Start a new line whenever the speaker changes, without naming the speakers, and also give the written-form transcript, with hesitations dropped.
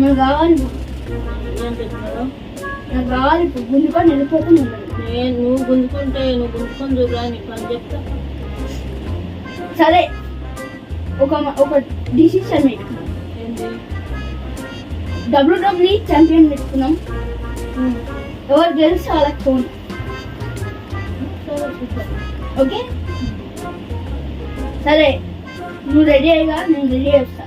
నాకు కావాలి,
ఏం చెప్తున్నావు?
నాకు కావాలి. ఇప్పుడు గుంజుకొని వెళ్ళిపోతే
నువ్వు గుంజుకొని చూడరా, నీకు పని చెప్తా.
సరే, ఒక డిసిషన్ పెట్టుకున్నాం.
ఏంటి?
WWE ఛాంపియన్ పెట్టుకున్నాం. ఎవరు గెలిస్తే వాళ్ళకి ఫోన్. ఓకే సరే, నువ్వు రెడీ అయ్యగా నేను రెడీ చేస్తా.